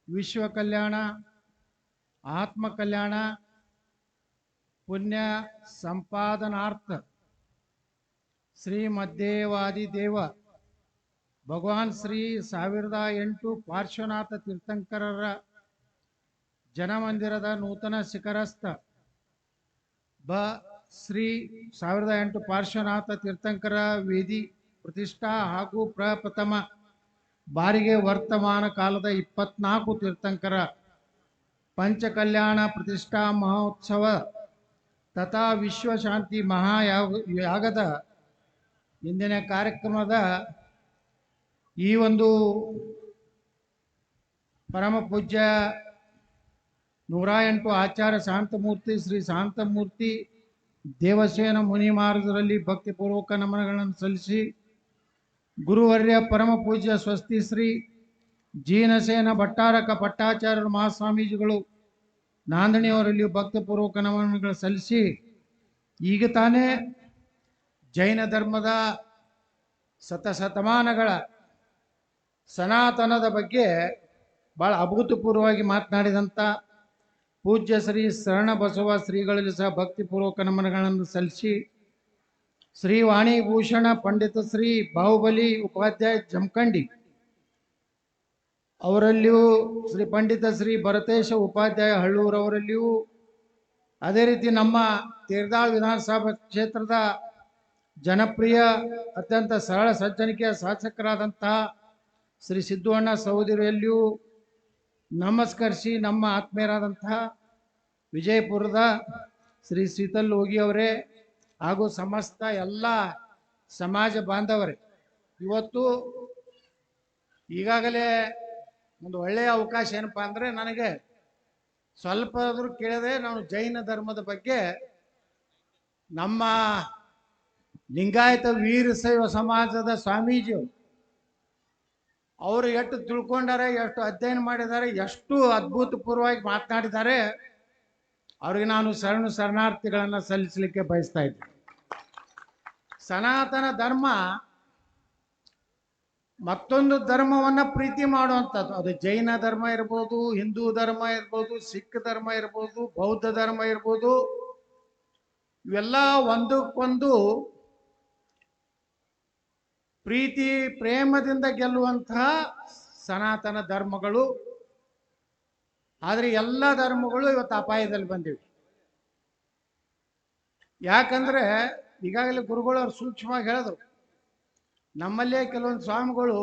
ವಿಶ್ವ ಕಲ್ಯಾಣ, ಆತ್ಮ ಕಲ್ಯಾಣ, ಪುಣ್ಯ ಸಂಪಾದನಾರ್ಥ ಶ್ರೀ ಮದ್ದೇವಾದಿದೇವ ಭಗವಾನ್ ಶ್ರೀ 1008 ಪಾರ್ಶ್ವನಾಥ ತೀರ್ಥಂಕರರ ಜನಮಂದಿರದ ನೂತನ ಶಿಖರಸ್ಥ ಶ್ರೀ 1008 ಪಾರ್ಶ್ವನಾಥ ತೀರ್ಥಂಕರ ವೇದಿ ಪ್ರತಿಷ್ಠಾ ಹಾಗೂ ಪ್ರಪ್ರಥಮ ಬಾರಿಗೆ ವರ್ತಮಾನ ಕಾಲದ 24 ತೀರ್ಥಂಕರ ಪಂಚಕಲ್ಯಾಣ ಪ್ರತಿಷ್ಠಾ ಮಹೋತ್ಸವ ತಥಾ ವಿಶ್ವಶಾಂತಿ ಮಹಾಯಾಗದ ಇಂದಿನ ಕಾರ್ಯಕ್ರಮದ ಈ ಒಂದು ಪರಮ ಪೂಜ್ಯ 108 ಆಚಾರ್ಯ ಶಾಂತಮೂರ್ತಿ ಶ್ರೀ ಶಾಂತಮೂರ್ತಿ ದೇವಸೇನ ಮುನಿ ಮಾರ್ಗದಲ್ಲಿ ಭಕ್ತಿಪೂರ್ವಕ ನಮನಗಳನ್ನು ಸಲ್ಲಿಸಿ ಗುರುವರ್ಯ ಪರಮ ಪೂಜ್ಯ ಸ್ವಸ್ತಿ ಶ್ರೀ ಜೀನಸೇನ ಭಟ್ಟಾರಕ ಪಟ್ಟಾಚಾರ್ಯ ಮಹಾಸ್ವಾಮೀಜಿಗಳು ನಾಂದಣಿಯವರಲ್ಲಿ ಭಕ್ತಿಪೂರ್ವಕ ನಮನಗಳು ಸಲ್ಲಿಸಿ ಈಗ ತಾನೇ ಜೈನ ಧರ್ಮದ ಶತಶತಮಾನಗಳ ಸನಾತನದ ಬಗ್ಗೆ ಬಹಳ ಅಭೂತಪೂರ್ವವಾಗಿ ಮಾತನಾಡಿದಂಥ ಪೂಜ್ಯ ಶ್ರೀ ಶರಣ ಬಸವ ಶ್ರೀಗಳಲ್ಲಿ ಸಹ ಭಕ್ತಿಪೂರ್ವಕ ನಮನಗಳನ್ನು ಸಲ್ಲಿಸಿ ಶ್ರೀ ವಾಣಿಭೂಷಣ ಪಂಡಿತ ಶ್ರೀ ಬಾಹುಬಲಿ ಉಪಾಧ್ಯಾಯ ಜಮಖಂಡಿ ಅವರಲ್ಲಿಯೂ ಶ್ರೀ ಪಂಡಿತ ಶ್ರೀ ಭರತೇಶ ಉಪಾಧ್ಯಾಯ ಹಳ್ಳೂರವರಲ್ಲಿಯೂ ಅದೇ ರೀತಿ ನಮ್ಮ ತೀರ್ದಾಳ್ ವಿಧಾನಸಭಾ ಕ್ಷೇತ್ರದ ಜನಪ್ರಿಯ ಅತ್ಯಂತ ಸರಳ ಸಜ್ಜನಿಕೆಯ ಶಾಸಕರಾದಂತಹ ಶ್ರೀ ಸಿದ್ದಣ್ಣ ಸಹೋದರಿಯಲ್ಲಿಯೂ ನಮಸ್ಕರಿಸಿ ನಮ್ಮ ಆತ್ಮೀಯರಾದಂತಹ ವಿಜಯಪುರದ ಶ್ರೀ ಶೀತಲ್ ಹೋಗಿ ಅವರೇ ಹಾಗೂ ಸಮಸ್ತ ಎಲ್ಲ ಸಮಾಜ ಬಾಂಧವರೇ, ಇವತ್ತು ಈಗಾಗಲೇ ಒಂದು ಒಳ್ಳೆಯ ಅವಕಾಶ ಏನಪ್ಪ ಅಂದರೆ ನನಗೆ ಸ್ವಲ್ಪ ಆದರೂ ಕೇಳಿದೆ. ನಾನು ಜೈನ ಧರ್ಮದ ಬಗ್ಗೆ ನಮ್ಮ ಲಿಂಗಾಯತ ವೀರಶೈವ ಸಮಾಜದ ಸ್ವಾಮೀಜಿ ಅವರು ಎಷ್ಟು ತಿಳ್ಕೊಂಡಾರೆ, ಎಷ್ಟು ಅಧ್ಯಯನ ಮಾಡಿದ್ದಾರೆ, ಎಷ್ಟು ಅದ್ಭುತಪೂರ್ವವಾಗಿ ಮಾತನಾಡಿದ್ದಾರೆ. ಅವ್ರಿಗೆ ನಾನು ಶರಣಾರ್ಥಿಗಳನ್ನು ಸಲ್ಲಿಸಲಿಕ್ಕೆ ಬಯಸ್ತಾ ಇದ್ದೆ. ಸನಾತನ ಧರ್ಮ ಮತ್ತೊಂದು ಧರ್ಮವನ್ನ ಪ್ರೀತಿ ಮಾಡುವಂಥದ್ದು. ಅದು ಜೈನ ಧರ್ಮ ಇರ್ಬೋದು, ಹಿಂದೂ ಧರ್ಮ ಇರ್ಬೋದು, ಸಿಖ್ ಧರ್ಮ ಇರ್ಬೋದು, ಬೌದ್ಧ ಧರ್ಮ ಇರ್ಬೋದು, ಇವೆಲ್ಲ ಒಂದಕ್ಕೊಂದು ಪ್ರೀತಿ ಪ್ರೇಮದಿಂದ ಗೆಲ್ಲುವಂತಹ ಸನಾತನ ಧರ್ಮಗಳು. ಆದರೆ ಎಲ್ಲ ಧರ್ಮಗಳು ಇವತ್ತು ಅಪಾಯದಲ್ಲಿ ಬಂದಿವೆ. ಯಾಕಂದ್ರೆ ಈಗಾಗಲೇ ಗುರುಗಳು ಅವ್ರು ಸೂಕ್ಷ್ಮವಾಗಿ ಹೇಳಿದ್ರು, ನಮ್ಮಲ್ಲೇ ಕೆಲವೊಂದು ಸ್ವಾಮಿಗಳು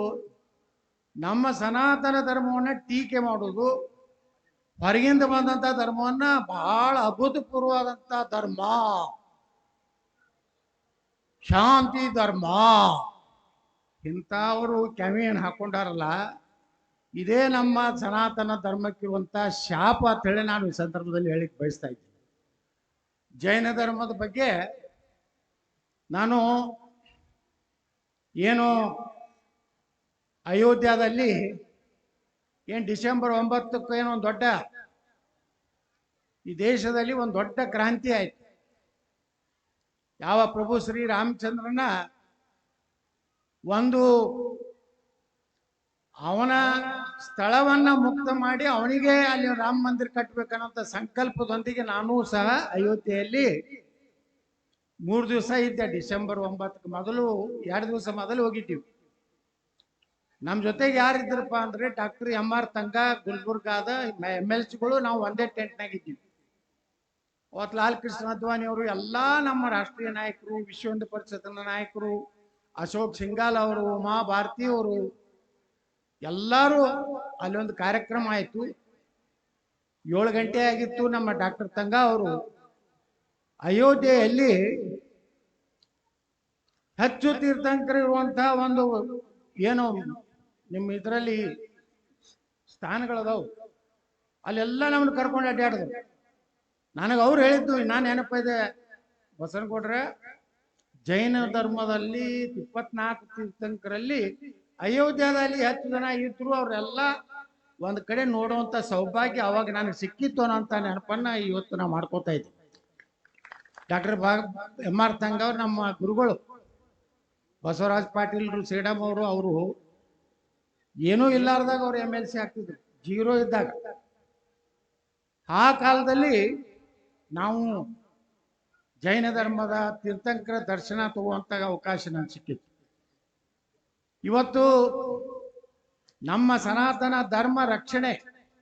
ನಮ್ಮ ಸನಾತನ ಧರ್ಮವನ್ನ ಟೀಕೆ ಮಾಡೋದು, ಹೊರಗಿಂದ ಬಂದಂತ ಧರ್ಮವನ್ನ ಬಹಳ ಅಭೂತಪೂರ್ವವಾದಂತ ಧರ್ಮ, ಶಾಂತಿ ಧರ್ಮ ಇಂಥವರು ಕೆಮಿಯನ್ನು ಹಾಕೊಂಡಾರಲ್ಲ, ಇದೇ ನಮ್ಮ ಸನಾತನ ಧರ್ಮಕ್ಕಿರುವಂತ ಶಾಪ ಅಂತ ಹೇಳಿ ನಾನು ಈ ಸಂದರ್ಭದಲ್ಲಿ ಹೇಳಿಕ್ ಬಯಸ್ತಾ ಇದ್ದೀನಿ. ಜೈನ ಧರ್ಮದ ಬಗ್ಗೆ ನಾನು ಏನು ಅಯೋಧ್ಯದಲ್ಲಿ ಏನು ಡಿಸೆಂಬರ್ 9ಕ್ಕೆ ಏನೋ ಒಂದು ದೊಡ್ಡ ಈ ದೇಶದಲ್ಲಿ ಒಂದು ದೊಡ್ಡ ಕ್ರಾಂತಿ ಆಯ್ತು. ಯಾವ ಪ್ರಭು ಶ್ರೀ ರಾಮಚಂದ್ರನ ಒಂದು ಅವನ ಸ್ಥಳವನ್ನ ಮುಕ್ತ ಮಾಡಿ ಅವನಿಗೆ ಅಲ್ಲಿ ರಾಮ ಮಂದಿರ ಕಟ್ಟಬೇಕನ್ನೋ ಸಂಕಲ್ಪದೊಂದಿಗೆ ನಾನು ಸಹ ಅಯೋಧ್ಯೆಯಲ್ಲಿ 3 ದಿವಸ ಇದ್ದೆ. ಡಿಸೆಂಬರ್ 9ಕ್ಕೆ ಮೊದಲು 2 ದಿವಸ ಮೊದಲು ಹೋಗಿದ್ದೀವಿ. ನಮ್ಮ ಜೊತೆಗೆ ಯಾರಿದ್ರಪ್ಪ ಅಂದ್ರೆ ಡಾಕ್ಟರ್ MR ತಂಗ, ಗುಲ್ಬರ್ಗಾದ MLCಗಳು, ನಾವು ಒಂದೇ ಟೆಂಟ್ನಾಗ ಇದ್ದೀವಿ. ಅವತ್ತು ಲಾಲ್ ಕೃಷ್ಣ ಅದ್ವಾನಿ ಅವರು, ಎಲ್ಲಾ ನಮ್ಮ ರಾಷ್ಟ್ರೀಯ ನಾಯಕರು, ವಿಶ್ವ ಹಿಂದೂ ಪರಿಷತ್ನ ನಾಯಕರು, ಅಶೋಕ್ ಸಿಂಗಾಲ್ ಅವರು, ಉಮಾ ಭಾರತಿ ಅವರು, ಎಲ್ಲರೂ ಅಲ್ಲಿ ಒಂದು ಕಾರ್ಯಕ್ರಮ ಆಯಿತು. 7 ಗಂಟೆ ಆಗಿತ್ತು. ನಮ್ಮ ಡಾಕ್ಟರ್ ತಂಗ ಅವರು ಅಯೋಧ್ಯೆಯಲ್ಲಿ ಹೆಚ್ಚು ತೀರ್ಥಂಕರ ಇರುವಂತಹ ಒಂದು ಏನು ನಿಮ್ಮ ಇದರಲ್ಲಿ ಸ್ಥಾನಗಳದಾವು, ಅಲ್ಲೆಲ್ಲ ನಮ್ಮನ್ನು ಕರ್ಕೊಂಡು ಅಡ್ಡಾಡಿದ್ರು. ನನಗೆ ಅವ್ರು ಹೇಳಿದ್ದು ನಾನು ನೆನಪ ಇದೆ, ಬಸವನಗೌಡ್ರೆ, ಜೈನ ಧರ್ಮದಲ್ಲಿ 24 ತೀರ್ಥಂಕರಲ್ಲಿ ಅಯೋಧ್ಯದಲ್ಲಿ ಹೆಚ್ಚು ಜನ ಇದ್ರು. ಅವರೆಲ್ಲ ಒಂದು ಕಡೆ ನೋಡುವಂತ ಸೌಭಾಗ್ಯ ಅವಾಗ ನನಗೆ ಸಿಕ್ಕಿತ್ತು ಅನ್ನೋಂಥ ನೆನಪನ್ನ ಇವತ್ತು ನಾವು ಮಾಡ್ಕೋತಾ ಇದ್ವಿ. ಡಾಕ್ಟರ್ MR ತಂಗ ಅವ್ರು ನಮ್ಮ ಗುರುಗಳು, ಬಸವರಾಜ್ ಪಾಟೀಲ್ರು, ಸೇಡಮ್ ಅವರು ಏನೂ ಇಲ್ಲಾರ್ದಾಗ ಅವ್ರು MLC ಆಗ್ತಿದ್ರು. ಜೀರೋ ಇದ್ದಾಗ ಆ ಕಾಲದಲ್ಲಿ ನಾವು ಜೈನ ಧರ್ಮದ ತೀರ್ಥಂಕರ ದರ್ಶನ ತಗುವಂತ ಅವಕಾಶ ನನಗೆ ಸಿಕ್ಕಿತ್ತು. ಇವತ್ತು ನಮ್ಮ ಸನಾತನ ಧರ್ಮ ರಕ್ಷಣೆ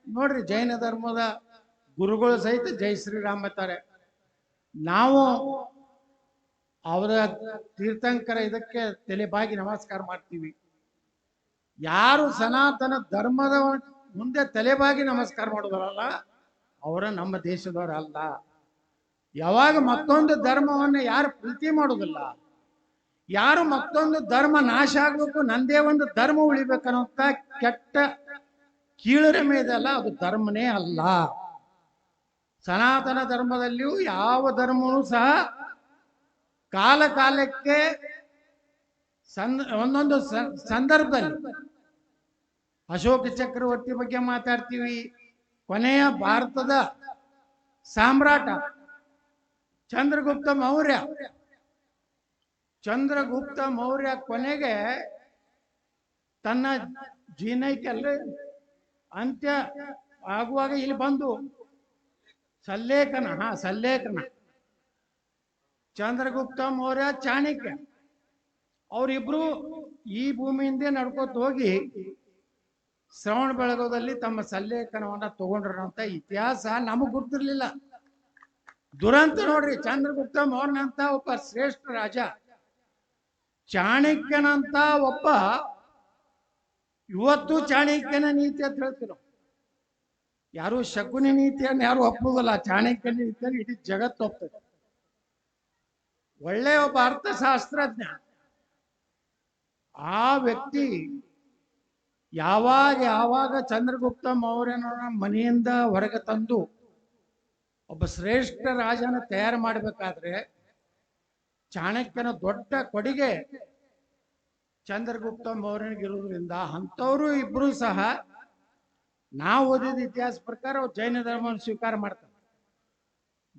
ನೋಡ್ರಿ, ಜೈನ ಧರ್ಮದ ಗುರುಗಳು ಸಹಿತ ಜೈ ಶ್ರೀರಾಮ್ ಅಂತಾರೆ. ನಾವು ಅವರ ತೀರ್ಥಂಕರ ಇದಕ್ಕೆ ತಲೆಬಾಗಿ ನಮಸ್ಕಾರ ಮಾಡ್ತೀವಿ. ಯಾರು ಸನಾತನ ಧರ್ಮದ ಮುಂದೆ ತಲೆಬಾಗಿ ನಮಸ್ಕಾರ ಮಾಡೋದಲ್ಲ ಅವರ ನಮ್ಮ ದೇಶದವರಲ್ಲ. ಯಾವಾಗ ಮತ್ತೊಂದು ಧರ್ಮವನ್ನು ಯಾರು ಪ್ರೀತಿ ಮಾಡೋದಿಲ್ಲ, ಯಾರು ಮತ್ತೊಂದು ಧರ್ಮ ನಾಶ ಆಗ್ಬೇಕು, ನಂದೇ ಒಂದು ಧರ್ಮ ಉಳಿಬೇಕನ್ನೋಂತ ಕೆಟ್ಟ ಕೀಳರಿಮೆ ಇದೆಲ್ಲ, ಅದು ಧರ್ಮನೇ ಅಲ್ಲ. ಸನಾತನ ಧರ್ಮದಲ್ಲಿಯೂ ಯಾವ ಧರ್ಮವೂ ಸಹ ಕಾಲ ಕಾಲಕ್ಕೆ ಒಂದೊಂದು ಸಂದರ್ಭದಲ್ಲಿ ಅಶೋಕ ಚಕ್ರವರ್ತಿ ಬಗ್ಗೆ ಮಾತಾಡ್ತೀವಿ. ಕೊನೆಯ ಭಾರತದ ಸಾಮ್ರಾಟ ಚಂದ್ರಗುಪ್ತ ಮೌರ್ಯ ಕೊನೆಗೆ ತನ್ನ ಜೀವನಕ್ಕೆಲ್ಲ ಅಂತ್ಯ ಆಗುವಾಗ ಇಲ್ಲಿ ಬಂದು ಸಲ್ಲೇಖನ ಚಂದ್ರಗುಪ್ತ ಮೌರ್ಯ ಚಾಣಕ್ಯ ಅವರಿಬ್ರು ಈ ಭೂಮಿಯಿಂದ ನಡ್ಕೋತ ಹೋಗಿ ಶ್ರವಣ ಬೆಳಗೊಳದಲ್ಲಿ ತಮ್ಮ ಸಲ್ಲೇಖನವನ್ನ ತಗೊಂಡ್ರಂತ ಇತಿಹಾಸ ನಮಗ್ ಗೊತ್ತಿರ್ಲಿಲ್ಲ. ದುರಂತ ನೋಡ್ರಿ, ಚಂದ್ರಗುಪ್ತ ಮೌರ್ಯನಂತ ಒಬ್ಬ ಶ್ರೇಷ್ಠ ರಾಜ, ಚಾಣಕ್ಯನಂತ ಒಬ್ಬ, ಇವತ್ತು ಚಾಣಕ್ಯನ ನೀತಿ ಅಂತ ಹೇಳ್ತೀವಿ ನಾವು. ಯಾರು ಶಕುನಿ ನೀತಿಯನ್ನು ಯಾರು ಒಪ್ಪುವುದಿಲ್ಲ, ಚಾಣಕ್ಯನ ನೀತಿಯನ್ನು ಇಡೀ ಜಗತ್ತು ಒಪ್ತದೆ. ಒಳ್ಳೆಯ ಒಬ್ಬ ಅರ್ಥಶಾಸ್ತ್ರಜ್ಞ. ಆ ವ್ಯಕ್ತಿ ಯಾವಾಗ ಚಂದ್ರಗುಪ್ತ ಮೌರ್ಯನ ಮನೆಯಿಂದ ಹೊರಗೆ ತಂದು ಒಬ್ಬ ಶ್ರೇಷ್ಠ ರಾಜನ ತಯಾರು ಮಾಡಬೇಕಾದ್ರೆ ಚಾಣಕ್ಯನ ದೊಡ್ಡ ಕೊಡುಗೆ ಚಂದ್ರಗುಪ್ತ ಮೌರ್ಯನಿಗಿರುವುದರಿಂದ ಅಂಥವ್ರು ಇಬ್ರು ಸಹ ನಾವು ಓದಿದ ಇತಿಹಾಸ ಪ್ರಕಾರ ಜೈನ ಧರ್ಮವನ್ನು ಸ್ವೀಕಾರ ಮಾಡ್ತಾರೆ.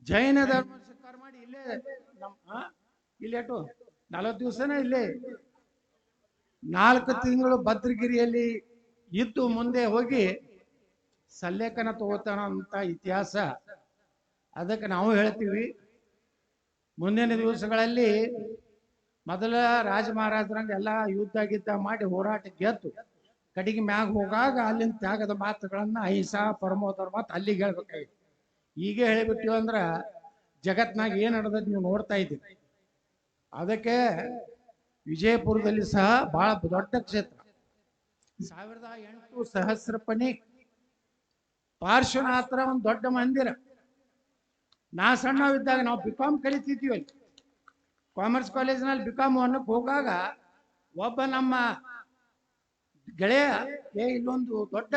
ಜೈನ ಧರ್ಮ ಸ್ವೀಕಾರ ಮಾಡಿ ಇಲ್ಲೇ ಇಲ್ಲೇಟು 40 ದಿವಸನ ಇಲ್ಲೇ 4 ತಿಂಗಳು ಭದ್ರಗಿರಿಯಲ್ಲಿ ಇದ್ದು ಮುಂದೆ ಹೋಗಿ ಸಲ್ಲೇಖನ ತಗೋತಾನ ಅಂತ ಇತಿಹಾಸ. ಅದಕ್ಕೆ ನಾವು ಹೇಳ್ತೀವಿ, ಮುಂದಿನ ದಿವಸಗಳಲ್ಲಿ ಮೊದಲ ರಾಜ ಮಹಾರಾಜರಂಗ ಎಲ್ಲ ಯುದ್ಧ ಮಾಡಿ ಹೋರಾಟ ಗೆದ್ದು ಕಡೆಗೆ ಮ್ಯಾಗ ಹೋಗಾಗ ಅಲ್ಲಿಂದ ತ್ಯಾಗದ ಮಾತುಗಳನ್ನ ಅಹಿಂಸಾ ಪರಮೋಧರ್ಮ ಅಂತ ಅಲ್ಲಿಗೆ ಹೇಳ್ಬೇಕಾಗಿತ್ತು. ಈಗ ಹೇಳಿಬಿಟ್ಟಿವ ಅಂದ್ರ ಜಗತ್ನಾಗ ಏನ್ ನಡೆದದ್ ನೀವು ನೋಡ್ತಾ ಇದ್ದೀವಿ. ಅದಕ್ಕೆ ವಿಜಯಪುರದಲ್ಲಿ ಸಹ ಬಹಳ ದೊಡ್ಡ ಕ್ಷೇತ್ರ, 1008 ಸಹಸ್ರಪಣಿ ಪಾರ್ಶ್ವನಾಥರ ಒಂದು ದೊಡ್ಡ ಮಂದಿರ. ನಾ ಸಣ್ಣವಿದ್ದಾಗ ನಾವು ಬಿಕಾಮ್ ಕಲಿತಿದ್ವಿ ಅಲ್ಲಿ ಕಾಮರ್ಸ್ ಕಾಲೇಜಿನಲ್ಲಿ. ಬಿಕಾಮ್ ಅನ್ನಕ್ಕೆ ಹೋಗಾಗ ಒಬ್ಬ ನಮ್ಮ ಗೆಳೆಯ ಇಲ್ಲೊಂದು ದೊಡ್ಡ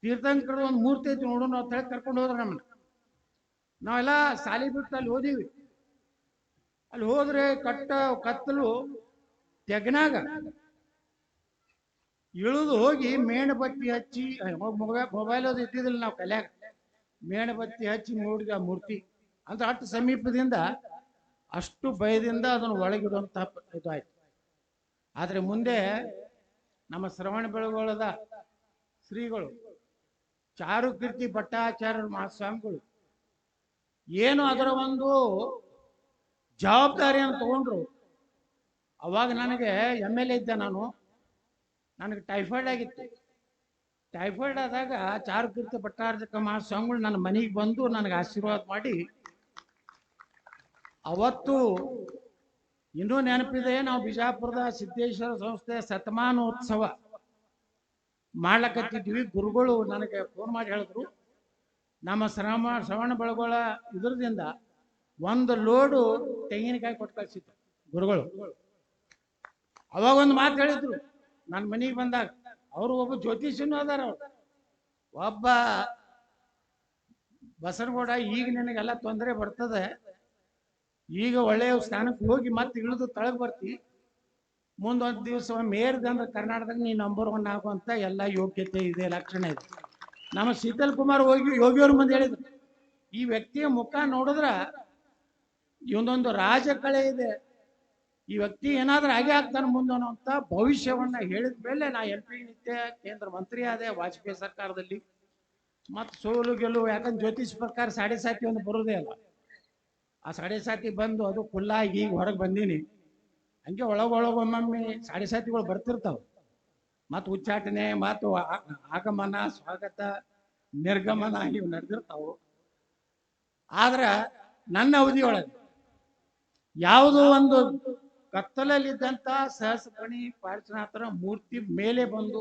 ತೀರ್ಥಂಕರದ ಒಂದು ಮೂರ್ತಿ ಐತಿ ನೋಡೋಣ ಅಂತ ಹೇಳಿ ಕರ್ಕೊಂಡು ಹೋದ್ರ ನಮ್ಮನ್ನ. ನಾವೆಲ್ಲ ಸಾಲಿ ಬಿಟ್ಟು ಅಲ್ಲಿ ಹೋದಿವಿ. ಅಲ್ಲಿ ಹೋದ್ರೆ ಕತ್ತಲು ತೆಗ್ನಾಗ ಇಳಿದು ಹೋಗಿ ಮೇಣಬತ್ತಿ ಹಚ್ಚಿ, ಮೊಬೈಲ್ ಅದು ಇದ್ದಿದ್ದಿಲ್ಲ ನಾವು ಕಲ್ಯಾಗ, ಮೇಣಬತ್ತಿ ಹಚ್ಚಿ ನೋಡಿದ ಮೂರ್ತಿ ಅಂದ್ರೆ ಅಷ್ಟು ಸಮೀಪದಿಂದ ಅಷ್ಟು ಭಯದಿಂದ ಅದನ್ನು ಒಳಗಿಡುವಂತ ಇದಾಯ್ತು. ಆದ್ರೆ ಮುಂದೆ ನಮ್ಮ ಶ್ರವಣ ಬೆಳಗೊಳದ ಶ್ರೀಗಳು ಚಾರುಕೀರ್ತಿ ಭಟ್ಟಾಚಾರ್ಯ ಮಹಾಸ್ವಾಮಿಗಳು ಏನು ಅದರ ಒಂದು ಜವಾಬ್ದಾರಿಯನ್ನು ತಗೊಂಡ್ರು. ಅವಾಗ ನನಗೆ MLA ಇದ್ದೆ ನಾನು, ನನಗೆ ಟೈಫಾಯ್ಡ್ ಆಗಿತ್ತು. ಟೈಫಾಯ್ಡ್ ಆದಾಗ ಚಾರುಕೀರ್ತಿ ಭಟ್ಟಾಚಾರ್ಯ ಮಹಾಸ್ವಾಮಿಗಳು ನನ್ನ ಮನೆಗೆ ಬಂದು ನನಗೆ ಆಶೀರ್ವಾದ ಮಾಡಿ, ಅವತ್ತು ಇನ್ನೂ ನೆನಪಿದೆ, ನಾವು ಬಿಜಾಪುರದ ಸಿದ್ದೇಶ್ವರ ಸಂಸ್ಥೆ ಶತಮಾನೋತ್ಸವ ಮಾಡ್ಲಕತ್ತಿದ್ವಿ. ಗುರುಗಳು ನನಗೆ ಫೋನ್ ಮಾಡಿ ಹೇಳಿದ್ರು, ನಮ್ಮ ಶ್ರವಣ ಬೆಳಗೊಳ ಇದರದಿಂದ 1 ಲೋಡು ತೆಂಗಿನಕಾಯಿ ಕೊಟ್ಟು ಕಳಿಸಿದ್ರು ಗುರುಗಳು. ಅವಾಗ ಒಂದು ಮಾತು ಹೇಳಿದ್ರು ನನ್ನ ಮನೆಗೆ ಬಂದಾಗ. ಅವರು ಒಬ್ಬ ಜ್ಯೋತಿಷನು ಅದಾರ, ಒಬ್ಬ ಬಸನಗೌಡ, ಈಗ ನಿನಗೆಲ್ಲ ತೊಂದರೆ ಬರ್ತದೆ, ಈಗ ಒಳ್ಳೆಯ ಸ್ಥಾನಕ್ಕೆ ಹೋಗಿ ಮತ್ತೆ ಇಳಿದು ತಳಗ್ ಬರ್ತಿ, ಮುಂದೊಂದು ದಿವಸ ಮೇರ್ದಂದ್ರೆ ಕರ್ನಾಟಕದಾಗ ನೀ ನಂಬರ್ 1 ಆಗುವಂತ ಎಲ್ಲ ಯೋಗ್ಯತೆ ಇದೆ, ಲಕ್ಷಣ ಇದೆ. ನಮ್ಮ ಶೀತಲ್ ಕುಮಾರ್ ಯೋಗಿಯವ್ರ ಮುಂದೆ ಹೇಳಿದ್ರು, ಈ ವ್ಯಕ್ತಿಯ ಮುಖ ನೋಡಿದ್ರ ಇವನೊಂದು ರಾಜಕಳೆ ಇದೆ, ಈ ವ್ಯಕ್ತಿ ಏನಾದ್ರೂ ಆಗೇ ಆಗ್ತಾನೆ ಮುಂದೆ ಅಂತ ಭವಿಷ್ಯವನ್ನ ಹೇಳಿದ ಮೇಲೆ ನಾ MP ನಿತ್ಯ ಕೇಂದ್ರ ಮಂತ್ರಿ ಆದೆ ವಾಜಪೇಯಿ ಸರ್ಕಾರದಲ್ಲಿ. ಮತ್ತು ಸೋಲು ಗೆಲುವು ಯಾಕಂದ್ರೆ ಜ್ಯೋತಿಷ್ ಪ್ರಕಾರ 7.5 ಒಂದು ಬರೋದೇ ಅಲ್ಲ. ಆ 7.5 ಬಂದು ಅದು ಕುಲ್ಲಾಗಿ ಈಗ ಹೊರಗೆ ಬಂದೀನಿ. ಹಂಗೆ ಒಳಗೊಮ್ಮೊಮ್ಮೆ 7.5ಗಳು ಬರ್ತಿರ್ತಾವ. ಮತ್ತು ಉಚ್ಚಾಟನೆ ಮತ್ತು ಆಗಮನ ಸ್ವಾಗತ ನಿರ್ಗಮನ ಇವು ನಡೆದಿರ್ತಾವು. ಆದ್ರ ನನ್ನ ಅವಧಿಯೊಳಗೆ ಯಾವುದೋ ಒಂದು ಕತ್ತಲಲ್ಲಿದ್ದಂತ ಸಹಸ್ರಪಣಿ ಪಾರ್ಶ್ವನಾಥರ ಮೂರ್ತಿ ಮೇಲೆ ಬಂದು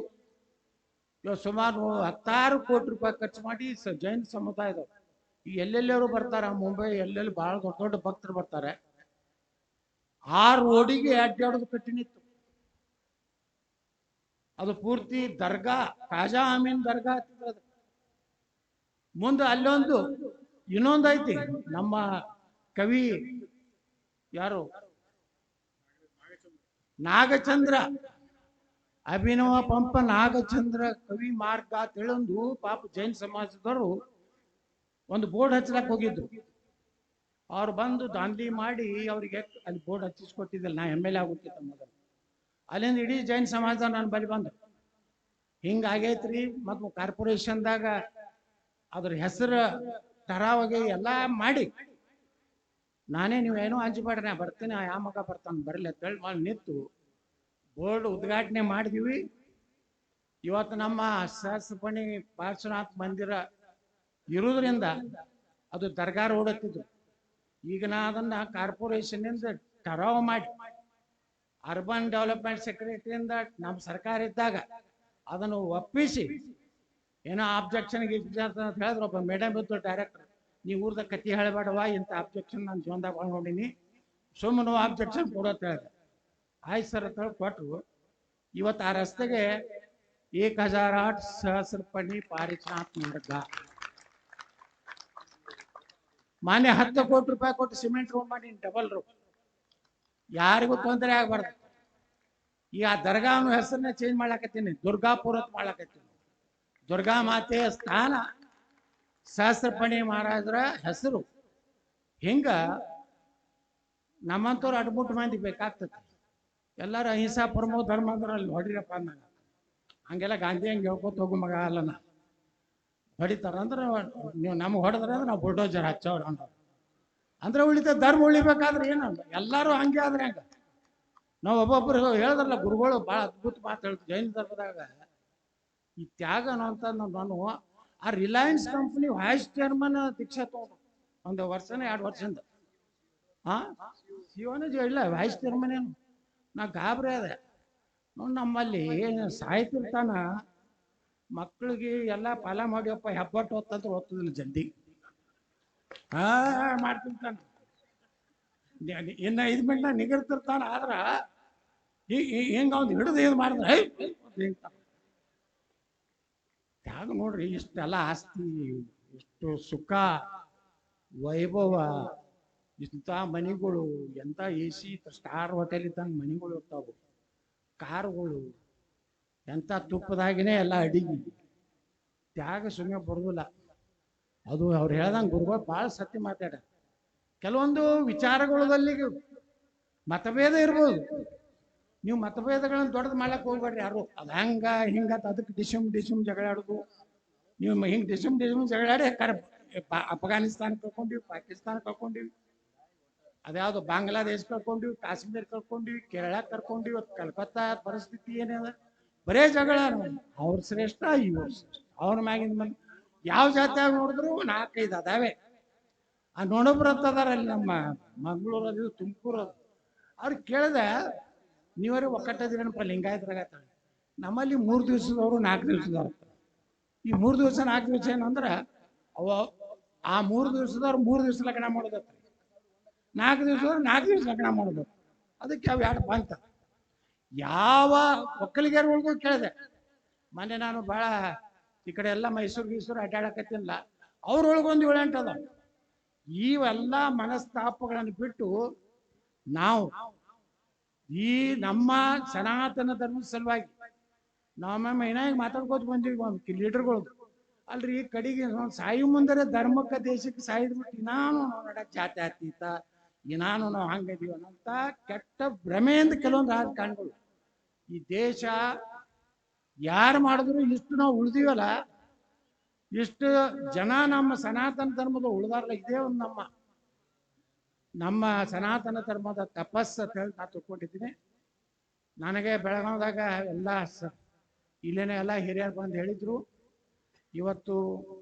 ಸುಮಾರು 16 ಕೋಟಿ ರೂಪಾಯಿ ಖರ್ಚು ಮಾಡಿ ಜೈನ ಸಮುದಾಯದವರು ಈಗ ಎಲ್ಲೆಲ್ಲರೂ ಬರ್ತಾರ. ಮುಂಬೈ ಎಲ್ಲೆಲ್ಲಿ ಬಹಳ ದೊಡ್ಡ ದೊಡ್ಡ ಭಕ್ತರು ಬರ್ತಾರೆ. ಆ ರೋಡಿಗೆ ಅಡ್ಡಾಡೋದು ಕಟ್ಟಿನಿತ್ತು. ಅದು ಪೂರ್ತಿ ದರ್ಗಾ ಖಾಜಾ ಅಮೀನ್ ದರ್ಗಾ ಹತ್ತಿರ. ಮುಂದೆ ಅಲ್ಲೊಂದು ಇನ್ನೊಂದು ಐತಿ. ನಮ್ಮ ಕವಿ ಯಾರು ನಾಗಚಂದ್ರ ಅಭಿನವ ಪಂಪ ನಾಗಚಂದ್ರ ಕವಿ ಮಾರ್ಗ ತಿಳಿದು ಪಾಪ ಜೈನ ಸಮಾಜದವರು ಒಂದು ಬೋರ್ಡ್ ಹಚ್ಚಲಕ್ಕೆ ಹೋಗಿದ್ರು. ಅವ್ರು ಬಂದು ದಾಂಧಿ ಮಾಡಿ ಅವ್ರಿಗೆ ಅಲ್ಲಿ ಬೋರ್ಡ್ ಹಚ್ಚಿಸ್ಕೊಟ್ಟಿದ್ದಿಲ್ಲ. ನಾ MLA ಆಗುತ್ತಿದ್ದ ಮೊದಲು. ಅಲ್ಲಿಂದ ಇಡೀ ಜೈನ ಸಮಾಜ ನನ್ನ ಬಳಿ ಬಂದು ಹಿಂಗಾಗೈತ್ರಿ. ಮತ್ತು ಕಾರ್ಪೊರೇಷನ್ದಾಗ ಅದ್ರ ಹೆಸರು ತರಾವಗೆ ಎಲ್ಲ ಮಾಡಿ ನಾನೇ ನೀವೇನೋ ಹಂಚಿಬೇಡ್ರಿ ನಾ ಬರ್ತೀನಿ ಯಾವ ಮಗ ಬರ್ತಾನೆ ಬರಲಿ ಅಂತ ಹೇಳಿ ಮಾಡಿ ನಿಂತು ಬೋರ್ಡ್ ಉದ್ಘಾಟನೆ ಮಾಡಿದೀವಿ. ಇವತ್ತು ನಮ್ಮ ಸಹಸ್ರಪಣಿ ಪಾರ್ಶ್ವನಾಥ ಮಂದಿರ ಇರುವುದರಿಂದ ಅದು ದರ್ಗಾ ರೋಡ್ ಹತ್ತಿದ್ರು. ಈಗ ನಾ ಅದನ್ನ ಕಾರ್ಪೊರೇಷನ್ ಇಂದ ಟರಾವ್ ಮಾಡಿ ಅರ್ಬನ್ ಡೆವಲಪ್ಮೆಂಟ್ ಸೆಕ್ರೆಟರಿಯಿಂದ ನಮ್ಮ ಸರ್ಕಾರ ಇದ್ದಾಗ ಅದನ್ನು ಒಪ್ಪಿಸಿ ಏನೋ ಆಬ್ಜೆಕ್ಷನ್ ಅಂತ ಹೇಳಿದ್ರು. ಒಬ್ಬ ಮೇಡಮ್ ಇದ್ದು ಡೈರೆಕ್ಟರ್, ನೀವು ಊರ್ದ ಕತ್ತಿ ಹೇಳಬೇಡವಾ ಇಂಥ ಆಬ್ಜೆಕ್ಷನ್ ನಾನು ಜೀವನದಾಗ ನೋಡೀನಿ, ಸುಮ್ಮನೆ ಆಬ್ಜೆಕ್ಷನ್ ಕೊಡೋತ್ ಹೇಳಿದೆ. ಆಯ್ತು ಸರ್ ಅಂತ ಹೇಳಿ ಕೊಟ್ಟರು. ಇವತ್ತು ಆ ರಸ್ತೆಗೆ 1008 ಸಹಸ್ರಪಣಿ ಪಾರಿಶ್ವನಾಥ ಮಾರ್ಗ ಮಾನ್ಯ 10 ಕೋಟಿ ರೂಪಾಯಿ ಕೊಟ್ಟು ಸಿಮೆಂಟ್ ರೋಡ್ ಮಾಡಿ ಡಬಲ್ ರೋಡ್, ಯಾರಿಗೂ ತೊಂದರೆ ಆಗ್ಬಾರ್ದು. ಈ ಆ ದರ್ಗಾನ ಹೆಸರನ್ನ ಚೇಂಜ್ ಮಾಡಾಕತ್ತೀನಿ, ದುರ್ಗಾಪುರ ಅಂತ ಮಾಡಾಕತ್ತೀನಿ. ದುರ್ಗಾ ಮಾತೆಯ ಸ್ಥಾನ ಸಹಸ್ರಪಣಿ ಮಹಾರಾಜರ ಹೆಸರು. ಹಿಂಗ ನಮ್ಮಂತವ್ರು ಅಡ್ಬಿಟ್ಟು ಮಂದಿ ಬೇಕಾಗ್ತದೆ. ಎಲ್ಲರೂ ಅಹಿಂಸಾ ಪರಮೋ ಧರ್ಮ ಅಂದ್ರೆ ಅಲ್ಲಿ ಹೊಡಿರಪ್ಪ ಅಂದಾಗ ಹಂಗೆಲ್ಲ ಗಾಂಧಿ ಹಂಗೆ ಹೇಳ್ಕೊತ ಹೋಗು ಮಗ ಅಲ್ಲನ ಹೊಡಿತಾರ ಅಂದ್ರೆ ನೀವು ನಮ್ಗೆ ಹೊಡೆದ್ರೆ ಅಂದ್ರೆ ನಾವು ಬುಲ್ಡೋಜರ್ ಹಚ್ಚೋರು ಅಂದ್ರೆ ಉಳಿತ ಧರ್ಮ ಉಳಿಬೇಕಾದ್ರೆ ಏನು ಎಲ್ಲರೂ ಹಂಗೆ ಆದ್ರೆ ಹಂಗ. ನಾವು ಒಬ್ಬೊಬ್ಬರು ಹೇಳಿದ್ರಲ್ಲ ಗುರುಗಳು ಭಾಳ ಅದ್ಭುತ ಮಾತು ಹೇಳ್ತೀವಿ ಜೈನ ಧರ್ಮದಾಗ. ಈ ತ್ಯಾಗ ಅನ್ನೋಂಥ ನಾನು ಆ ರಿಲಯನ್ಸ್ ಕಂಪ್ನಿ ವೈಸ್ ಚೇರ್ಮನ್ ದೀಕ್ಷಾ ತಗೊಂಡು 1 ವರ್ಷನ 2 ವರ್ಷದಿಂದ ಶಿವನ ಇಲ್ಲ ವೈಸ್ ಚೇರ್ಮನ್ ಏನು. ನಾ ಗಾಬರಿ ಅದೆ ನೋಡಿ. ನಮ್ಮಲ್ಲಿ ಸಾಯ್ತಿರ್ತಾನ ಮಕ್ಕಳಿಗೆ ಎಲ್ಲ ಫಲ ಮಾಡಿಯಪ್ಪ ಹೆಬ್ಬಟ್ಟು ಹೊತ್ತಂದ್ರೆ ಓದ್ತದಿಲ್ಲ ಜಲ್ದಿ ಮಾಡ್ತಿರ್ತಾನ. ಇನ್ನು 5 ಮಿನಿಟ್ ನಿಗಿರ್ತಿರ್ತಾನ. ಆದ್ರ ಹಿಂಗ ಅವ್ನು ಹಿಡಿದು ಇದು ಮಾಡಿದ್ರೆ ತ್ಯಾಗ ನೋಡ್ರಿ. ಇಷ್ಟೆಲ್ಲ ಆಸ್ತಿ, ಇಷ್ಟು ಸುಖ ವೈಭವ, ಇಂಥ ಮನೆಗಳು, ಎಂಥ AC ಸ್ಟಾರ್ ಹೋಟೆಲ್ ಇದ್ದಂಗೆ ಮನೆಗಳು ಇರ್ತಾವು, ಕಾರುಗಳು, ಎಂಥ ತುಪ್ಪದಾಗಿನೇ ಎಲ್ಲ ಅಡಿಗೆ. ತ್ಯಾಗ ಸುಮ್ಮನೆ ಬರೋದಿಲ್ಲ. ಅದು ಅವ್ರು ಹೇಳ್ದಂಗೆ ಗುರುಗಳು ಭಾಳ ಸತ್ಯ ಮಾತಾಡ. ಕೆಲವೊಂದು ವಿಚಾರಗಳಲ್ಲಿ ಮತಭೇದ ಇರ್ಬೋದು. ನೀವು ಮತಭೇದಗಳನ್ನು ದೊಡ್ಡದು ಮಾಡ್ಲಕ್ಕೆ ಹೋಗ್ಬೇಡ್ರಿ ಯಾರು. ಅದು ಹಂಗ ಹಿಂಗ ಅದಕ್ಕೆ ಡಿಶಮ್ ಜಗಳಾಡೋದು. ನೀವು ಹಿಂಗೆ ಡಿಶಮ್ ಜಗಳಾಡಿ ಅಫ್ಘಾನಿಸ್ತಾನ ಕಳ್ಕೊಂಡಿವಿ, ಪಾಕಿಸ್ತಾನ ಕಳ್ಕೊಂಡಿವಿ, ಅದ್ಯಾವುದು ಬಾಂಗ್ಲಾದೇಶ ಕಳ್ಕೊಂಡಿವಿ, ಕಾಶ್ಮೀರ ಕಳ್ಕೊಂಡಿವಿ, ಕೇರಳ ಕಳ್ಕೊಂಡಿವಿ. ಕಲ್ಕತ್ತಾ ಪರಿಸ್ಥಿತಿ ಏನಿದೆ, ಬರೇ ಜಗಳ. ಅವ್ರ ಶ್ರೇಷ್ಠ ಇವ್ರ ಶ್ರೇಷ್ಠ, ಅವ್ರ ಮ್ಯಾಗಿನ ಮಂದಿ ಯಾವ ಜಾತಿಯಾಗ ನೋಡಿದ್ರು 4-5 ಅದಾವೆ. ಆ ನೋಡೊಬ್ರತ್ತದಾರ ಅಲ್ಲಿ ನಮ್ಮ ಮಂಗಳೂರದು ತುಮಕೂರು. ಅವ್ರಿಗೆ ಕೇಳಿದೆ ನೀವರೇ ಒಕ್ಕಟ್ಟದಿರಪ್ಪ ಲಿಂಗಾಯತರಾಗತ್ತ. ನಮ್ಮಲ್ಲಿ 3 ದಿವಸದವರು 4 ದಿವಸದವ್ರು. ಈ 3 ದಿವಸ 4 ದಿವಸ ಏನಂದ್ರೆ ಅವ ಆ 3 ದಿವಸದವ್ರು 3 ದಿವಸ ಲಗ್ನ ಮಾಡೋದತ್ತ, 4 ದಿವಸದವ್ರು 4 ದಿವಸ ಲಗ್ನ ಮಾಡೋದು. ಅದಕ್ಕೆ ಅವು ಎರಡು ಬಂತ. ಯಾವ ಒಕ್ಕಲಿಗರೊಳಗೂ ಕೇಳಿದೆ. ಮೊನ್ನೆ ನಾನು ಭಾಳ ಈ ಕಡೆ ಎಲ್ಲ ಮೈಸೂರು ಅಡ್ಡಾಡಕತ್ತಿಲ್ಲ, ಅವ್ರೊಳಗೊಂದು 7-8 ಅದ. ಇವೆಲ್ಲ ಮನಸ್ತಾಪಗಳನ್ನು ಬಿಟ್ಟು ನಾವು ಈ ನಮ್ಮ ಸನಾತನ ಧರ್ಮದ ಸಲುವಾಗಿ ನಾವೊಮ್ಮೆ ಏನಾಗಿ ಮಾತಾಡ್ಕೋತ ಬಂದಿವಿ ಲೀಡರ್ಗಳು. ಅಲ್ರಿ ಕಡೆಗೆ ಸಾಯಿ ಮುಂದರೆ ಧರ್ಮಕ್ಕೆ ದೇಶಕ್ಕೆ ಸಾಯಿದ್ ಬಿಟ್ಟು ನಾನು ನೋಡ ಜಾತ್ಯತೀತ ನಾವು ಹಂಗಿದೀವ ಅಂತ ಕೆಟ್ಟ ಭ್ರಮೆಯಿಂದ ಕೆಲವೊಂದು ರಾಜಕಾರಣಿಗಳು ಈ ದೇಶ ಯಾರು ಮಾಡಿದ್ರು ಇಷ್ಟು ನಾವು ಉಳಿದೀವಲ್ಲ, ಇಷ್ಟು ಜನ ನಮ್ಮ ಸನಾತನ ಧರ್ಮದ ಉಳಿದಾರಲ್ಲ, ಇದೇ ಒಂದು ನಮ್ಮ ಸನಾತನ ಧರ್ಮದ ತಪಸ್ಸು ಅಂತ ಹೇಳಿ ನಾನು ತಿಳ್ಕೊಂಡಿದ್ದೀನಿ. ನನಗೆ ಬೆಳಗಾವದಾಗ ಎಲ್ಲ ಇಲ್ಲೇನೆ ಎಲ್ಲ ಹಿರಿಯರು ಬಂದು ಹೇಳಿದ್ರು. ಇವತ್ತು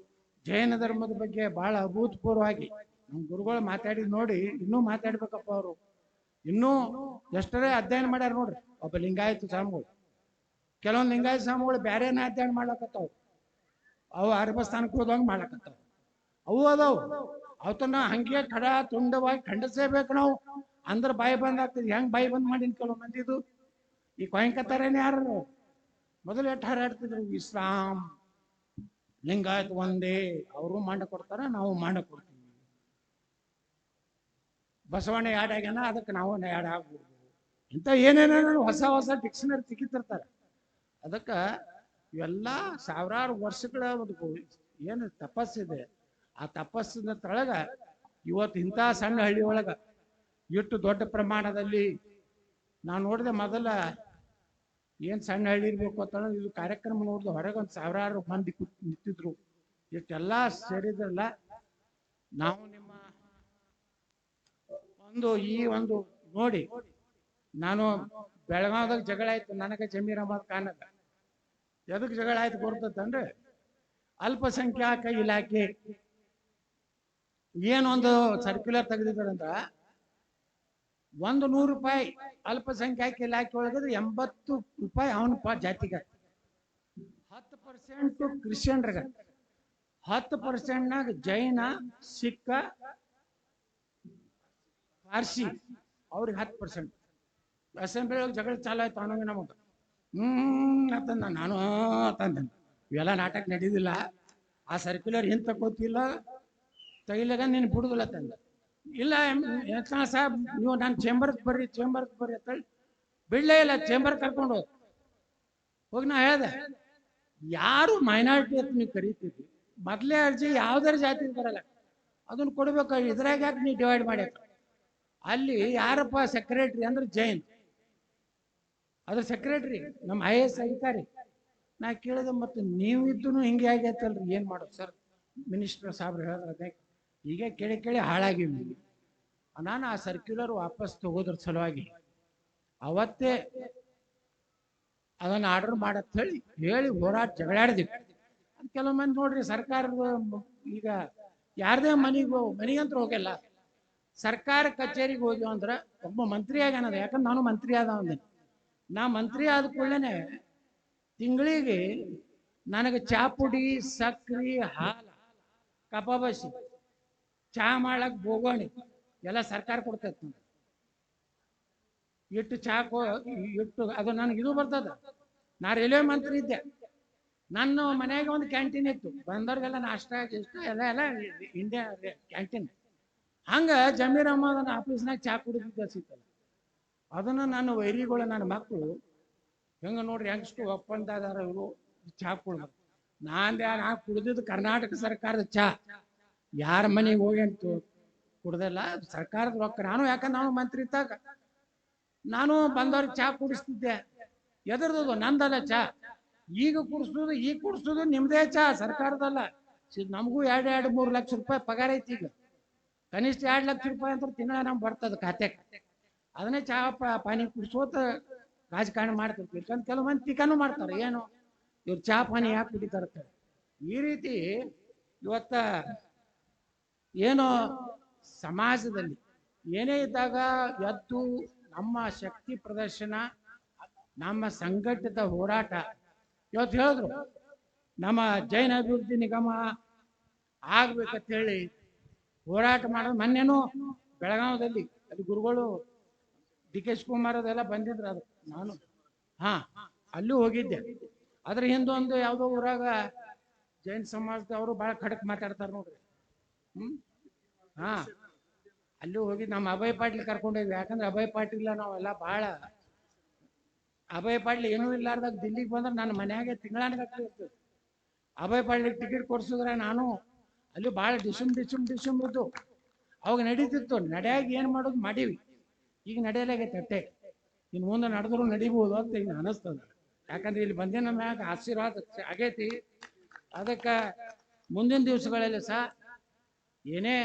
ಜೈನ ಧರ್ಮದ ಬಗ್ಗೆ ಬಹಳ ಅಭೂತಪೂರ್ವವಾಗಿ ನಮ್ಮ ಗುರುಗಳು ಮಾತಾಡಿದ್ ನೋಡಿ ಇನ್ನೂ ಮಾತಾಡ್ಬೇಕಪ್ಪ. ಅವರು ಇನ್ನೂ ಎಷ್ಟರೇ ಅಧ್ಯಯನ ಮಾಡ್ಯಾರ ನೋಡ್ರಿ. ಒಬ್ಬ ಲಿಂಗಾಯತ ಸ್ವಾಮಿಗಳು, ಕೆಲವೊಂದು ಲಿಂಗಾಯತ ಸ್ವಾಮಿಗಳು ಬೇರೆನೇ ಅಧ್ಯಯನ ಮಾಡ್ಲಕತ್ತಾವ. ಅವು ಅರಬಸ್ಥಾನಕ್ಕೆ ಹೋದಂಗೆ ಮಾಡ್ಲಕತ್ತಾವ. ಅವು ಅದಾವು, ಅವತನ್ನ ಹಂಗೆ ಖಡ ತುಂಡವಾಗಿ ಖಂಡಿಸಬೇಕು ನಾವು. ಅಂದ್ರೆ ಬಾಯಿ ಬಂದ್ ಆಗ್ತದೆ. ಹೆಂಗ್ ಬಾಯಿ ಬಂದ್ ಮಾಡಿನ ಕೆಲವು ಮಂದಿದು ಈ ಕೊಯಂಕತ್ತಾರೇನೆ ಯಾರು ಮೊದಲು ಎಷ್ಟು ಹಾರಾಡ್ತಿದ್ರು, ಇಸ್ಲಾಂ ಲಿಂಗಾಯತ್ ಒಂದೇ, ಅವರು ಮಾಡ ಕೊಡ್ತಾರ, ನಾವು ಮಾಡ ಕೊಡ್ತೀವಿ. ಬಸವಣ್ಣ ಯಾಡ್ ಆಗ್ಯಾನ, ಅದಕ್ಕೆ ನಾವು ಯಾಡ್ ಆಗ್ಬೋದು ಇಂಥ ಏನೇನೇನೋ ಹೊಸ ಹೊಸ ಡಿಕ್ಷನರಿ ತೆಗಿತಿರ್ತಾರೆ. ಅದಕ್ಕೆ ಇವೆಲ್ಲ ಸಾವಿರಾರು ವರ್ಷಗಳ ಒಂದು ಏನು ತಪಸ್ಸಿದೆ, ಆ ತಪಸ್ಸಿನ ತಳಗ ಇವತ್ತು ಇಂಥ ಸಣ್ಣ ಹಳ್ಳಿ ಒಳಗ ಎಷ್ಟು ದೊಡ್ಡ ಪ್ರಮಾಣದಲ್ಲಿ ನಾನು ನೋಡಿದೆ. ಮೊದಲ ಏನ್ ಸಣ್ಣ ಹಳ್ಳಿ ಇರ್ಬೇಕು ಅಂತ ಇದು ಕಾರ್ಯಕ್ರಮ ನೋಡಿದ ಹೊರಗೆ ಒಂದು ಸಾವಿರಾರು ಮಂದಿ ನಿಂತಿದ್ರು. ಇಷ್ಟೆಲ್ಲ ಸೇರಿದ್ರಲ್ಲ. ನಾವು ನಿಮ್ಮ ಈ ಒಂದು ನೋಡಿ, ನಾನು ಬೆಳಗಾವದಾಗ ಜಗಳ ಆಯ್ತು ನನಗೆ ಜಮೀರ್ ಅಹಮದ್ ಖಾನಗ. ಎದಕ್ ಜಗಳ ಆಯ್ತು ಗೊತ್ತಂದ್ರೆ, ಅಲ್ಪಸಂಖ್ಯಾತ ಇಲಾಖೆ ಏನೊಂದು ಸರ್ಕ್ಯುಲರ್ ತೆಗೆದಿದ್ದಾರಂದ್ರ, 100 ರೂಪಾಯಿ ಅಲ್ಪಸಂಖ್ಯಾತ ಇಲಾಖೆ ಒಳಗದ್ರೆ 80 ರೂಪಾಯಿ ಅವನ ಜಾತಿಗೆ, 10% ಕ್ರಿಶ್ಚಿಯನ್ರಿಗೆ, 10% ಜೈನ, ಸಿಕ್ಕ, ಪಾರ್ಸಿ ಅವ್ರಿಗೆ 10%. ಅಸೆಂಬ್ಲಿ ಜಗಳ ಚಾಲು ಆಯ್ತು. ಅವನಿಗೆ ನಮಗ ಅಂತಂದ, ನಾನು ಅಂತಂದ. ಇವೆಲ್ಲ ನಾಟಕ ನಡೀದಿಲ್ಲ. ಆ ಸರ್ಕ್ಯುಲರ್ ಏನ್ ತಗೋತಿಲ್ಲ, ತೆಗಿಲಾಗ ನೀನು ಬಿಡುದಿಲ್ಲ ತಂದ. ಇಲ್ಲ ಸಾಹೇಬ್, ನೀವು ನಾನು ಚೇಂಬರ್ಗೆ ಬರ್ರಿ ಅಂತ ಹೇಳಿ ಬಿಡ್ಲೇ ಇಲ್ಲ. ಚೇಂಬರ್ ಕರ್ಕೊಂಡು ಹೋಗಿ ನಾ ಹೇಳ್ದೆ, ಯಾರು ಮೈನಾರಿಟಿ ಅಂತ ನೀವು ಕರೀತೀವಿ, ಮೊದಲೇ ಅರ್ಜಿ ಯಾವ್ದಾರ ಜಾತಿ ಬರಲ್ಲ, ಅದನ್ನ ಕೊಡ್ಬೇಕು. ಇದ್ರಾಗ ಯಾಕೆ ನೀವು ಡಿವೈಡ್ ಮಾಡ್ಯಾಕ? ಅಲ್ಲಿ ಯಾರಪ್ಪ ಸೆಕ್ರೆಟ್ರಿ ಅಂದ್ರೆ ಜೈನ್, ಅದ್ರ ಸೆಕ್ರೆಟ್ರಿ ನಮ್ಮ IAS ಅಧಿಕಾರಿ. ನಾ ಕೇಳಿದೆ, ಮತ್ತೆ ನೀವಿದ್ದು ಹಿಂಗೆ ಆಗೈತಲ್ರಿ, ಏನ್ ಮಾಡೋದು ಸರ್? ಮಿನಿಸ್ಟರ್ ಸಾಹೇಬ್ರು ಹೇಳಿದ್ರೆ ಹೀಗೆ ಕೇಳಿ ಹಾಳಾಗಿವಿ. ನಾನು ಆ ಸರ್ಕ್ಯುಲರ್ ವಾಪಸ್ ತಗೋದ್ರ ಸಲುವಾಗಿ ಅವತ್ತೇ ಅದನ್ನ ಆರ್ಡರ್ ಮಾಡತ್ ಹೇಳಿ ಹೋರಾಟ ಜಗಳಾಡಿದ್ವಿ. ಕೆಲವು ಮಂದಿ ನೋಡ್ರಿ, ಸರ್ಕಾರದ ಈಗ ಯಾರದೇ ಮನಿಗಂತೂ ಹೋಗಲ್ಲ, ಸರ್ಕಾರ ಕಚೇರಿಗೆ ಹೋದ್ವಿ ಅಂದ್ರೆ ಒಬ್ಬ ಮಂತ್ರಿ ಆಗ್ಯಾನದ. ಯಾಕಂದ್ರೆ ನಾನು ಮಂತ್ರಿ ಆದ ಅಂದೇನೆ. ನಾ ಮಂತ್ರಿ ಆದ ಕೂಡಲೇ ತಿಂಗಳಿಗೆ ನನಗೆ ಚಾ ಪುಡಿ, ಸಕ್ರಿ, ಹಾಲು, ಕಪಾಬಸಿ, ಚಾ ಮಾಡಕ್ ಬೋಗೋಣಿ ಎಲ್ಲ ಸರ್ಕಾರ ಕೊಡ್ತೈತಿ. ಇಟ್ಟು ಚಾಕೋ ಇಟ್ಟು ಅದು ನನಗೆ ಇದು ಬರ್ತದ. ನಾ ರೈಲ್ವೆ ಮಂತ್ರಿ ಇದ್ದೆ. ನನ್ನ ಮನೆಯಾಗ ಒಂದು ಕ್ಯಾಂಟೀನ್ ಇತ್ತು, ಬಂದವ್ರಿಗೆಲ್ಲ ನಾಷ್ಟ ಇಷ್ಟ ಎಲ್ಲ ಇಂಡಿಯಾ ಕ್ಯಾಂಟೀನ್. ಹಂಗ ಜಮೀರ್ ಅಹಮದ್ ಆಫೀಸ್ನಾಗ ಚಾ ಕುಡಿದಿದ್ದ ಸಿಗ್ತಲ್ಲ. ಅದನ್ನ ನನ್ನ ವೈರಿಗಳು, ನನ್ನ ಮಕ್ಕಳು ಹೆಂಗ ನೋಡ್ರಿ ಹೆಂಗಷ್ಟು ಒಪ್ಪಂದದಾರ ಇವರು ಚಾ ಕುಡ್ದು. ನಾ ಕುಡ್ದಿದ್ದು ಕರ್ನಾಟಕ ಸರ್ಕಾರದ ಚಾ, ಯಾರ ಮನೆಗೆ ಹೋಗಿ ಅಂತ ಕುಡ್ದಲ್ಲ, ಸರ್ಕಾರದ ರೊಕ್ಕ. ಯಾಕಂದ್ರೆ ನಾನು ಮಂತ್ರಿ ಇದ್ದಾಗ ನಾನು ಬಂದವ್ರಿಗೆ ಚಾ ಕುಡಿಸ್ತಿದ್ದೆ. ಎದರ್ದು ನಂದಲ್ಲ ಚಾ. ಈಗ ಕುಡಿಸೋದು ನಿಮ್ದೇ ಚಾ, ಸರ್ಕಾರದಲ್ಲ. ನಮಗೂ 2-3 ಲಕ್ಷ ರೂಪಾಯಿ ಪಗಾರ ಐತಿ. ಈಗ ಕನಿಷ್ಠ 2 ಲಕ್ಷ ರೂಪಾಯಿ ಅಂತ ತಿಂಗಳ ನಮ್ಗೆ ಬರ್ತದ ಖಾತೆಗೆ. ಅದನ್ನೇ ಚಾ ಪಾನಿ ಕುಡಿಸೋತ ರಾಜಕಾರಣ ಮಾಡ್ತಿರ್ತೀವಿ. ಯಾಕಂದ್ರೆ ಕೆಲವು ಮಂದಿ ಟೀಕಾನು ಮಾಡ್ತಾರೆ, ಏನು ಇವ್ರು ಚಾ ಪಾನಿ ಯಾಕೆ ಕುಡಿತಾರ. ಈ ರೀತಿ ಇವತ್ತ ಏನೋ ಸಮಾಜದಲ್ಲಿ ಏನೇ ಇದ್ದಾಗ ಎದ್ದು ನಮ್ಮ ಶಕ್ತಿ ಪ್ರದರ್ಶನ, ನಮ್ಮ ಸಂಘಟಿತ ಹೋರಾಟ. ಇವತ್ತು ಹೇಳಿದ್ರು ನಮ್ಮ ಜೈನ ಅಭಿವೃದ್ಧಿ ನಿಗಮ ಆಗ್ಬೇಕಂತ ಹೇಳಿ ಹೋರಾಟ ಮಾಡೋದು. ಮೊನ್ನೆನೂ ಬೆಳಗಾವದಲ್ಲಿ ಅಲ್ಲಿ ಗುರುಗಳು DK ಶಿವಕುಮಾರ್ ಅದೆಲ್ಲ ಬಂದಿದ್ರು. ಅದು ನಾನು ಅಲ್ಲೂ ಹೋಗಿದ್ದೆ. ಅದ್ರ ಹಿಂದೊಂದು ಯಾವುದೋ ಊರಾಗ ಜೈನ ಸಮಾಜದವರು ಬಹಳ ಖಡಕ್ ಮಾತಾಡ್ತಾರೆ ನೋಡ್ರಿ. ಅಲ್ಲೂ ಹೋಗಿ ನಮ್ಮ ಅಭಯ್ ಪಾಟೀಲ್ ಕರ್ಕೊಂಡೋಗ್ವಿ. ಯಾಕಂದ್ರೆ ಅಭಯ್ ಪಾಟೀಲ್ ನಾವೆಲ್ಲ ಬಹಳ, ಅಭಯ್ ಪಾಟೀಲ್ ಏನೂ ಇಲ್ಲಾರ್ದಾಗ ದಿಲ್ಲಿಗೆ ಬಂದ್ರೆ ನನ್ನ ಮನ್ಯಾಗೆ ತಿಂಗಳಾನಗಟ್ಟಲೆ ಇರ್ತದೆ. ಅಭಯ್ ಪಾಟೀಲ್ ಟಿಕೆಟ್ ಕೊಡ್ಸಿದ್ರೆ ನಾನು ಅಲ್ಲಿ ಬಹಳ ಡಿಶುಮ್ ಇದ್ದು. ಅವಾಗ ನಡೀತಿತ್ತು. ನಡೆಯಾಗಿ ಏನು ಮಾಡೋದು ಮಾಡೀವಿ, ಈಗ ನಡೆಯಲಾಗೈತೆ ಅಟ್ಟೆ. ಇನ್ನು ಮುಂದೆ ನಡೆದ್ರು ನಡಿಬೋದು ಅಂತ ಈಗ ಅನಿಸ್ತದ. ಯಾಕಂದ್ರೆ ಇಲ್ಲಿ ಬಂದಿನ ಮ್ಯಾಗ ಆಶೀರ್ವಾದ ಆಗೈತಿ. ಅದಕ್ಕೆ ಮುಂದಿನ ದಿವಸಗಳಲ್ಲಿ ಸಹ ಏನೇ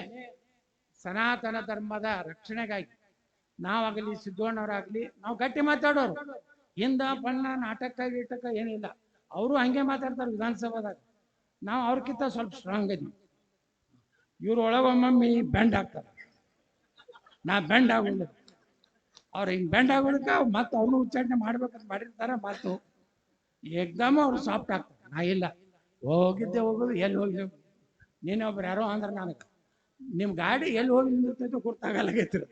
ಸನಾತನ ಧರ್ಮದ ರಕ್ಷಣೆಗಾಗಿ ನಾವಾಗಲಿ ಸಿದ್ದೋಣ್ಣವರಾಗಲಿ ನಾವು ಗಟ್ಟಿ ಮಾತಾಡೋರು. ಹಿಂದ ಬಣ್ಣ ನಾಟಕ ಗೀಟಕ ಏನಿಲ್ಲ. ಅವರು ಹಂಗೆ ಮಾತಾಡ್ತಾರೆ ವಿಧಾನಸಭಾದಾಗ. ನಾವು ಅವ್ರಕ್ಕಿಂತ ಸ್ವಲ್ಪ ಸ್ಟ್ರಾಂಗ್ ಇದೀವಿ. ಇವ್ರು ಒಳಗೊಮ್ಮಮ್ಮಿ ಬೆಂಡ್ ಆಗ್ತಾರೆ, ನಾ ಬೆಂಡ್ ಆಗೋದು. ಅವ್ರು ಹಿಂಗೆ ಬೆಂಡ್ ಆಗೋದಕ್ಕೆ ಮತ್ತೆ ಅವ್ರನ್ನೂ ಉಚ್ಚಾಟನೆ ಮಾಡ್ಬೇಕಂತ ಮಾಡಿರ್ತಾರೆ. ಮತ್ತು ಏಕ್ದಮ್ ಅವ್ರು ಸಾಫ್ಟ್ ಆಗ್ತಾರೆ. ನಾ ಇಲ್ಲ, ಹೋಗಿದ್ದೆ ಹೋಗೋದು, ಎಲ್ಲಿ ಹೋಗಿ ನೀನೇ ಒಬ್ರು ಯಾರೋ ಅಂದ್ರೆ ನನಗೆ ನಿಮ್ಮ ಗಾಡಿ ಎಲ್ಲಿ ಹೋಗಿ ನಿಂತಿರ್ತೈತೋ ಗೊತ್ತಾಗಲ್ಲಾಗೈತಿರ.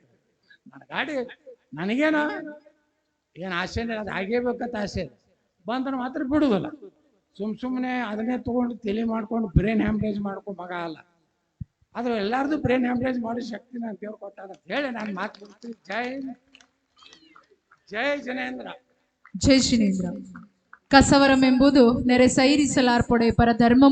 ನನ್ನ ಗಾಡಿ ನನಗೇನು ಏನು ಆಸೆ ಇಲ್ಲ, ಅದು ಆಗೇಬೇಕಂತ ಆಸೆ ಇದೆ. ಬಂದ್ರೆ ಮಾತ್ರ ಬಿಡುವುದಿಲ್ಲ. ಸುಮ್ಮನೆ ಅದನ್ನೇ ತೊಗೊಂಡು ತಲೆ ಮಾಡ್ಕೊಂಡು ಬ್ರೈನ್ ಹ್ಯಾಮ್ರೇಜ್ ಮಾಡ್ಕೊಂಡು ಮಗ ಅಲ್ಲ. ಆದ್ರೆ ಎಲ್ಲಾರ್ದು ಬ್ರೈನ್ ಹ್ಯಾಮ್ರೇಜ್ ಮಾಡೋ ಶಕ್ತಿ ನಾನು ದೇವ್ರು ಕೊಟ್ಟಾನ ಅಂತ ಹೇಳಿ ನಾನು ಮಾತು ಬಿಡ್ತೀನಿ. ಜೈ ಜನೇಂದ್ರ. ಜೈ ಜಿನೇಂದ್ರ. ಕಸವರಂ ಎಂಬುದು ನೆರೆ ಸೈರಿಸಲಾರ್ಪಡೆ ಪರಧರ್ಮ